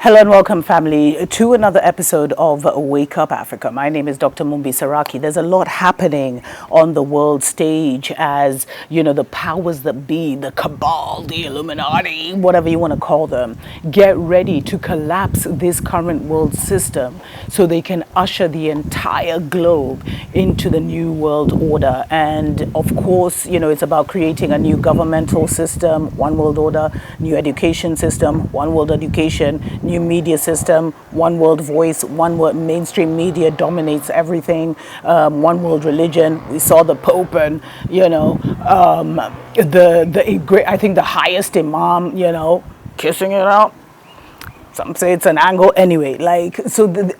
Hello and welcome, family, to another episode of Wake Up Africa. My name is Dr. Mumbi Saraki. There's a lot happening on the world stage as, the powers that be, the cabal, the Illuminati, whatever you want to call them, get ready to collapse this current world system so they can usher the entire globe into the new world order. And of course, it's about creating a new governmental system, one world order, new education system, one world education, new media system, one world voice, one world mainstream media dominates everything, one world religion. We saw the Pope and I think the highest imam, kissing it out. Some say it's an angle anyway,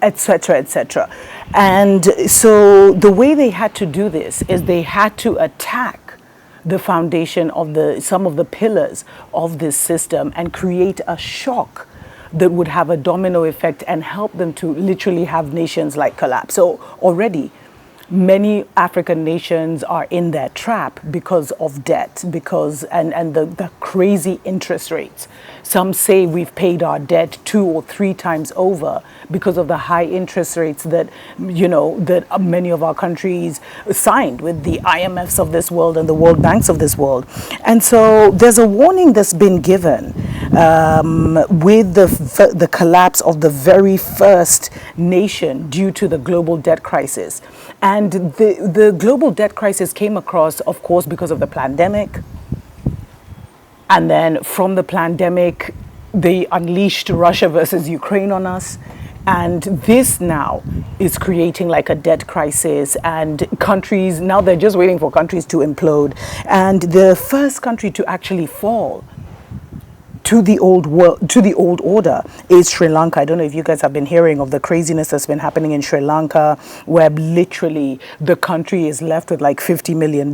etc., etc. And so the way they had to do this is they had to attack the foundation of some of the pillars of this system and create a shock that would have a domino effect and help them to literally have nations like collapse. So already many African nations are in that trap because of debt, and the crazy interest rates. Some say we've paid our debt 2 or 3 times over because of the high interest rates that many of our countries signed with the IMFs of this world and the World Banks of this world. And so there's a warning that's been given with the collapse of the very first nation due to the global debt crisis. And the global debt crisis came across, of course, because of the pandemic. And then from the pandemic, they unleashed Russia versus Ukraine on us. And this now is creating like a debt crisis, and countries, now they're just waiting for countries to implode. And the first country to actually fall to the old order is Sri Lanka. I don't know if you guys have been hearing of the craziness that's been happening in Sri Lanka, where literally the country is left with like $50 million.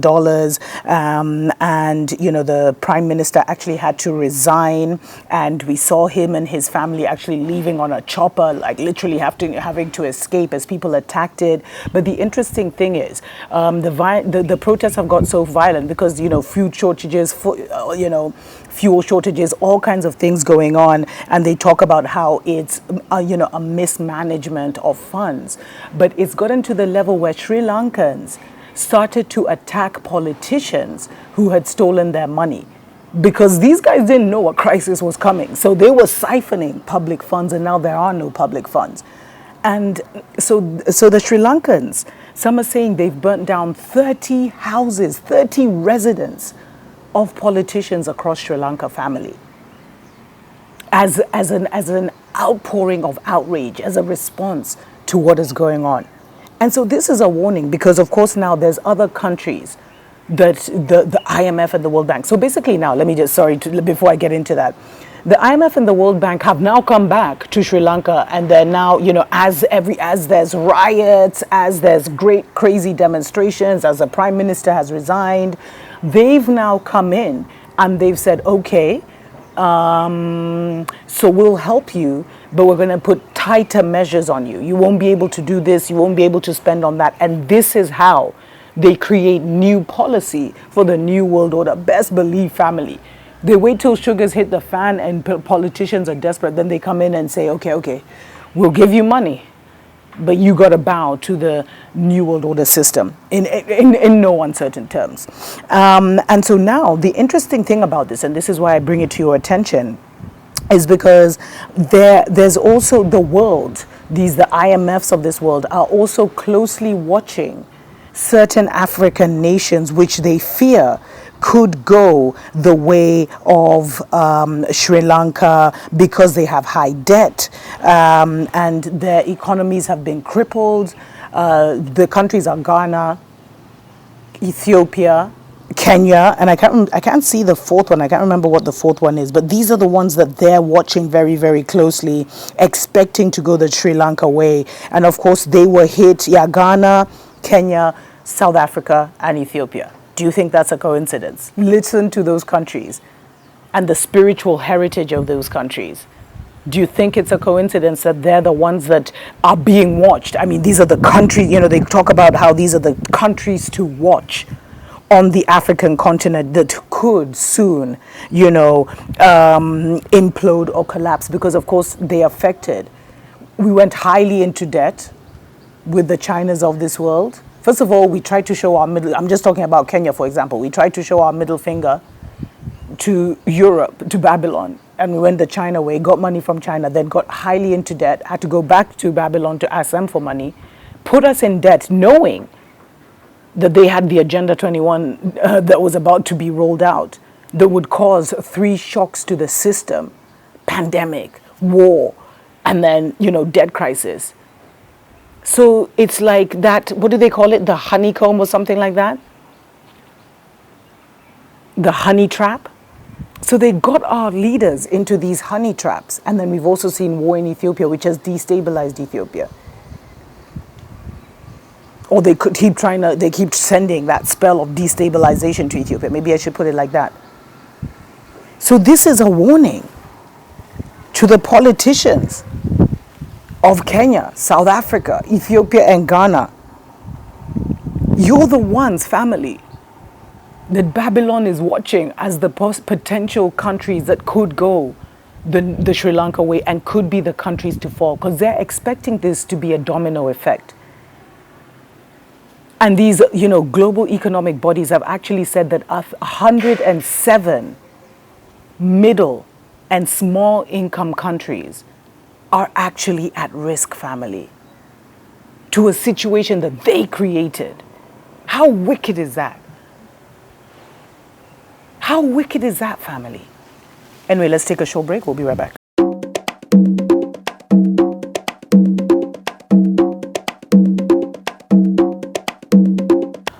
And the prime minister actually had to resign, and we saw him and his family actually leaving on a chopper, like literally having to escape as people attacked it. But the interesting thing is, the protests have got so violent because food shortages, fuel shortages, all kinds of things going on, and they talk about how it's a mismanagement of funds. But it's gotten to the level where Sri Lankans started to attack politicians who had stolen their money, because these guys didn't know a crisis was coming. So they were siphoning public funds, and now there are no public funds. And so the Sri Lankans, some are saying they've burnt down 30 houses, 30 residents of politicians across Sri Lanka family as an outpouring of outrage, as a response to what is going on. And so this is a warning, because of course now there's other countries that the IMF and the World Bank. So basically now, before I get into that, the IMF and the World Bank have now come back to Sri Lanka, and they're now, as there's riots, as there's great crazy demonstrations, as the prime minister has resigned, they've now come in and they've said, okay, so we'll help you, but we're going to put tighter measures on you. You won't be able to do this, you won't be able to spend on that. And this is how they create new policy for the new world order. Best believe, family, they wait till sugars hit the fan and politicians are desperate, then they come in and say, okay, we'll give you money, but you got to bow to the new world order system in no uncertain terms. And so now the interesting thing about this, and this is why I bring it to your attention, is because there's also the world, the IMFs of this world are also closely watching certain African nations which they fear could go the way of Sri Lanka, because they have high debt and their economies have been crippled. The countries are Ghana, Ethiopia, Kenya, and I can't see the fourth one. I can't remember what the fourth one is, but these are the ones that they're watching very, very closely, expecting to go the Sri Lanka way. And of course they were hit, Ghana, Kenya, South Africa, and Ethiopia. Do you think that's a coincidence? Listen to those countries and the spiritual heritage of those countries. Do you think it's a coincidence that they're the ones that are being watched? I mean, these are the countries, they talk about how these are the countries to watch. on the African continent that could soon, implode or collapse because, of course, they affected. We went highly into debt with the Chinas of this world. First of all, we tried to show I'm just talking about Kenya, for example. We tried to show our middle finger to Europe, to Babylon, and we went the China way, got money from China, then got highly into debt, had to go back to Babylon to ask them for money, put us in debt knowing that they had the Agenda 21 that was about to be rolled out that would cause 3 shocks to the system: pandemic, war, and then, debt crisis. So it's like that, what do they call it? The honeycomb or something like that? The honey trap. So they got our leaders into these honey traps. And then we've also seen war in Ethiopia, which has destabilized Ethiopia. Or they keep sending that spell of destabilization to Ethiopia. Maybe I should put it like that. So this is a warning to the politicians of Kenya, South Africa, Ethiopia, and Ghana. You're the ones, family, that Babylon is watching as the potential countries that could go the Sri Lanka way and could be the countries to fall, because they're expecting this to be a domino effect. And these, global economic bodies have actually said that 107 middle and small income countries are actually at risk, family, to a situation that they created. How wicked is that? How wicked is that, family? Anyway, let's take a short break. We'll be right back.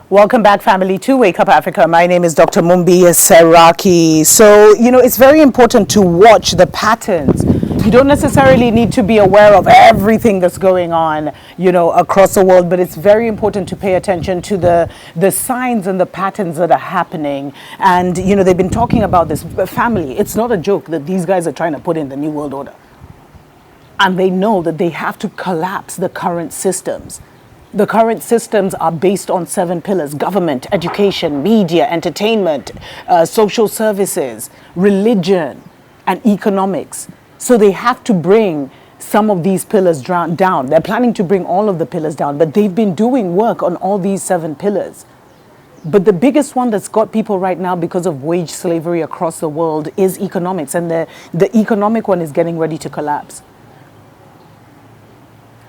Welcome back, family, to Wake Up Africa. My name is Dr. Mumbi Seraki. So, it's very important to watch the patterns. You don't necessarily need to be aware of everything that's going on, across the world, but it's very important to pay attention to the signs and the patterns that are happening. And, they've been talking about this. Family, it's not a joke that these guys are trying to put in the New World Order. And they know that they have to collapse the current systems. The current systems are based on 7 pillars: government, education, media, entertainment, social services, religion, and economics. So they have to bring some of these pillars down. They're planning to bring all of the pillars down, but they've been doing work on all these 7 pillars. But the biggest one that's got people right now because of wage slavery across the world is economics. And the economic one is getting ready to collapse,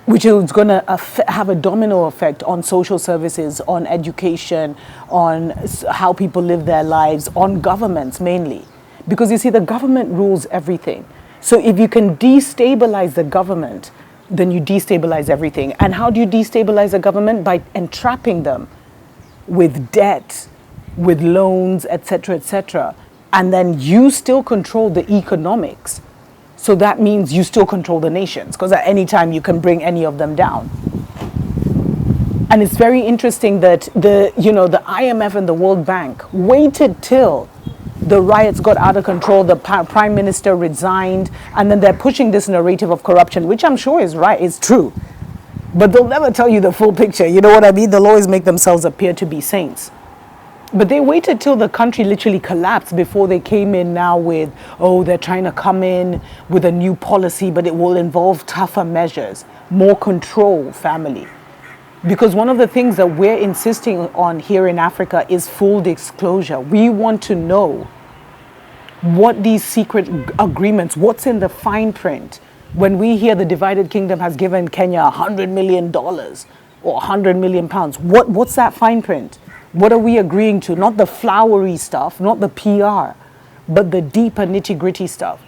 which is going to have a domino effect on social services, on education, on how people live their lives, on governments mainly. Because you see, the government rules everything. So if you can destabilize the government, then you destabilize everything. And how do you destabilize the government? By entrapping them with debt, with loans, etc., etc. And then you still control the economics. So that means you still control the nations, because at any time you can bring any of them down. And it's very interesting that the IMF and the World Bank waited till the riots got out of control, the prime minister resigned, and then they're pushing this narrative of corruption, which I'm sure is right, it's true. But they'll never tell you the full picture. You know what I mean? They'll always make themselves appear to be saints. But they waited till the country literally collapsed before they came in now with, they're trying to come in with a new policy, but it will involve tougher measures, more control, family. Because one of the things that we're insisting on here in Africa is full disclosure. We want to know what these secret agreements, what's in the fine print. When we hear the divided kingdom has given Kenya $100 million or 100 million pounds, what's that fine print? What are we agreeing to? Not the flowery stuff, not the PR, but the deeper nitty-gritty stuff.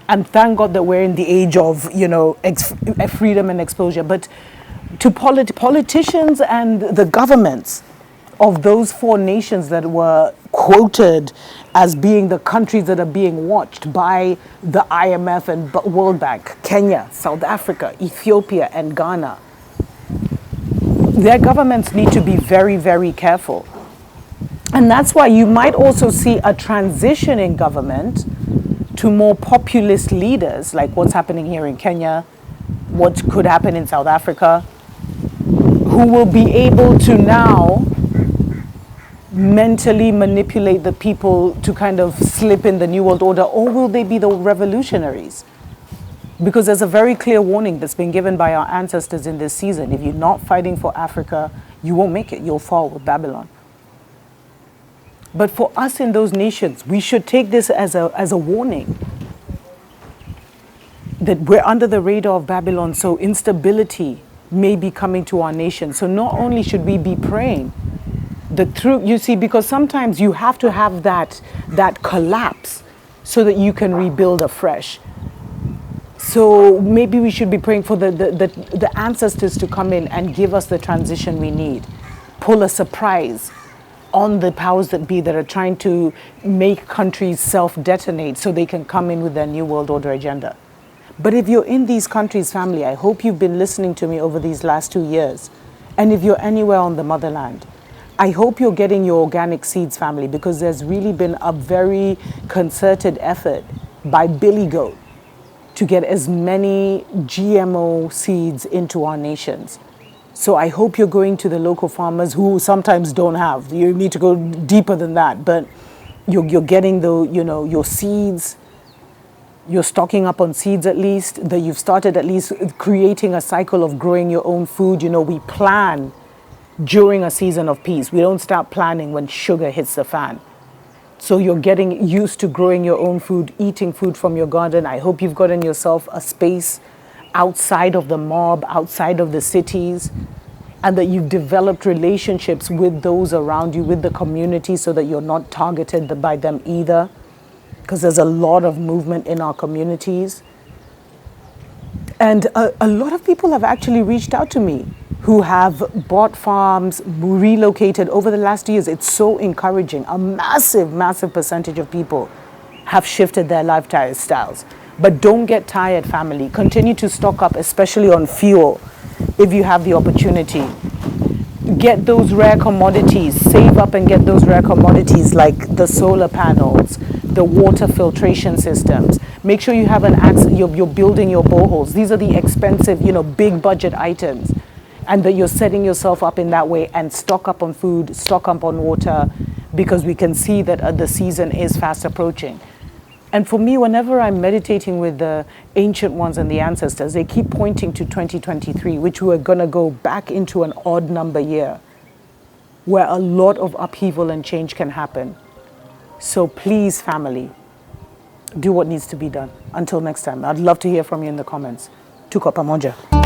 And thank God that we're in the age of, freedom and exposure. But to politicians and the governments of those 4 nations that were quoted as being the countries that are being watched by the IMF and World Bank, Kenya, South Africa, Ethiopia, and Ghana, their governments need to be very, very careful. And that's why you might also see a transition in government to more populist leaders, like what's happening here in Kenya, what could happen in South Africa, who will be able to now mentally manipulate the people to kind of slip in the New World Order, or will they be the revolutionaries? Because there's a very clear warning that's been given by our ancestors in this season. If you're not fighting for Africa, you won't make it. You'll fall with Babylon. But for us in those nations, we should take this as a warning that we're under the radar of Babylon, so instability may be coming to our nation. So not only should we be praying, the truth, you see, because sometimes you have to have that collapse so that you can rebuild afresh. So maybe we should be praying for the ancestors to come in and give us the transition we need. Pull a surprise on the powers that be that are trying to make countries self-detonate so they can come in with their New World Order agenda. But if you're in these countries, family, I hope you've been listening to me over these last 2 years. And if you're anywhere on the motherland, I hope you're getting your organic seeds, family, because there's really been a very concerted effort by Billy Goat to get as many GMO seeds into our nations. So I hope you're going to the local farmers who sometimes don't have. You need to go deeper than that, but you're getting your seeds. You're stocking up on seeds at least. That you've started at least creating a cycle of growing your own food. We plan during a season of peace. We don't start planning when sugar hits the fan. So you're getting used to growing your own food, eating food from your garden. I hope you've gotten yourself a space outside of the mob, outside of the cities, and that you've developed relationships with those around you, with the community, so that you're not targeted by them either, because there's a lot of movement in our communities. And a lot of people have actually reached out to me who have bought farms, relocated over the last years. It's so encouraging. A massive, massive percentage of people have shifted their lifestyles. But don't get tired, family. Continue to stock up, especially on fuel, if you have the opportunity. Get those rare commodities. Save up and get those rare commodities like the solar panels, the water filtration systems. Make sure you have you're building your boreholes. These are the expensive, big budget items. And that you're setting yourself up in that way, and stock up on food, stock up on water, because we can see that the season is fast approaching. And for me, whenever I'm meditating with the ancient ones and the ancestors, they keep pointing to 2023, which we're going to go back into an odd number year, where a lot of upheaval and change can happen. So please, family, do what needs to be done. Until next time, I'd love to hear from you in the comments. Tuko pamoja.